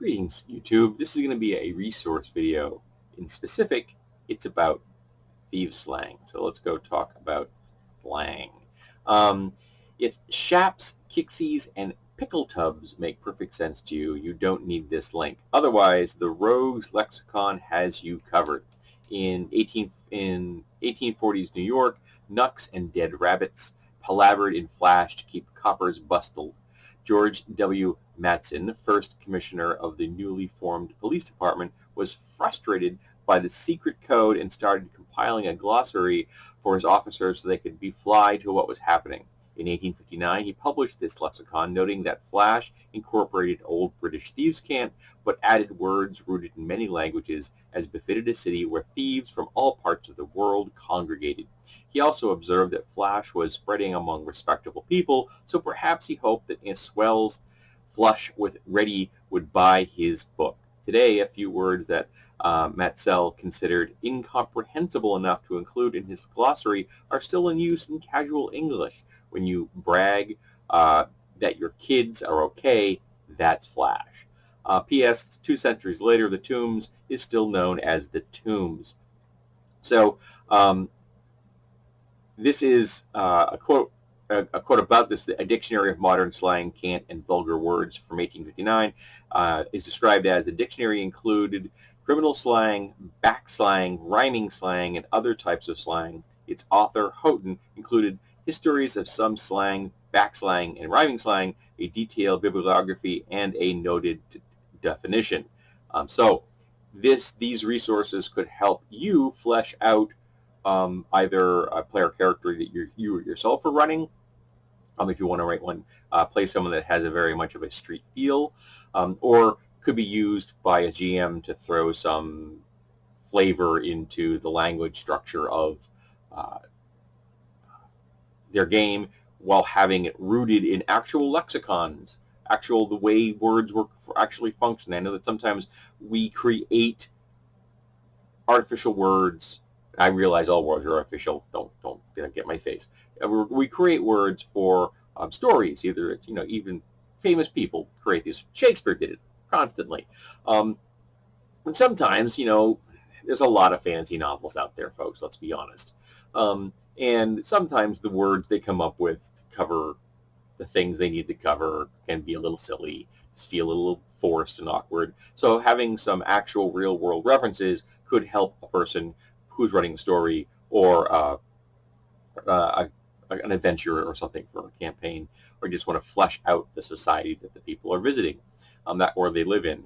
Greetings, YouTube. This is going to be a resource video. In specific, it's about thieves' slang. So let's go talk about slang. If shaps, kixies, and pickle tubs make perfect sense to you, you don't need this link. Otherwise, the Rogues Lexicon has you covered. In 1840s New York, knucks and dead rabbits palavered in flash to keep coppers bustled. George W. Matson, first commissioner of the newly formed police department, was frustrated by the secret code and started compiling a glossary for his officers so they could be fly to what was happening. In 1859, he published this lexicon, noting that Flash incorporated Old British thieves' cant, but added words rooted in many languages, as befitted a city where thieves from all parts of the world congregated. He also observed that Flash was spreading among respectable people, so perhaps he hoped that a swell's flush with ready would buy his book. Today, a few words that Matsell considered incomprehensible enough to include in his glossary are still in use in casual English. When you brag that your kids are okay, that's Flash. P.S. 2 centuries later, the Tombs is still known as the Tombs. So this is a quote about this. A dictionary of modern slang, cant, and vulgar words from 1859 is described as the dictionary included criminal slang, back slang, rhyming slang, and other types of slang. Its author, Houghton, included histories of some slang, back slang, and rhyming slang, a detailed bibliography, and a noted definition. So these resources could help you flesh out either a player character that you yourself are running, if you want to write one, play someone that has a very much of a street feel, or could be used by a GM to throw some flavor into the language structure of their game while having it rooted in actual lexicons, the way words actually function. I know that sometimes we create artificial words. I realize all words are artificial. Don't get my face. We create words for stories. Either it's even famous people create these. Shakespeare did it constantly. And sometimes there's a lot of fantasy novels out there, folks. Let's be honest. And sometimes the words they come up with to cover the things they need to cover can be a little silly, just feel a little forced and awkward. So having some actual real-world references could help a person who's writing a story or an adventure or something for a campaign, or just want to flesh out the society that the people are visiting, or they live in.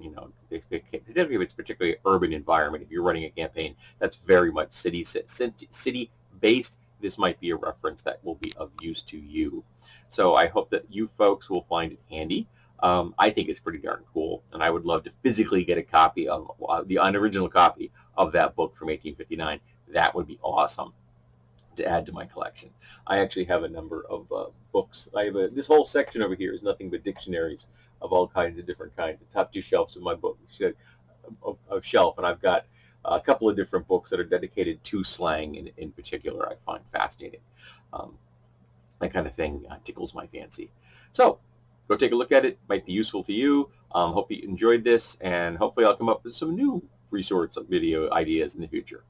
Particularly if it's particularly urban environment. If you're running a campaign that's very much city-based, this might be a reference that will be of use to you. So I hope that you folks will find it handy. I think it's pretty darn cool, and I would love to physically get a copy of the unoriginal copy of that book from 1859. That would be awesome to add to my collection. I actually have a number of books. I have this whole section over here is nothing but dictionaries of all kinds of different kinds. The top 2 shelves of my book shelf, and I've got a couple of different books that are dedicated to slang in particular. I find fascinating. That kind of thing tickles my fancy. So go take a look at it. Might be useful to you. Hope you enjoyed this, and hopefully I'll come up with some new resource video ideas in the future.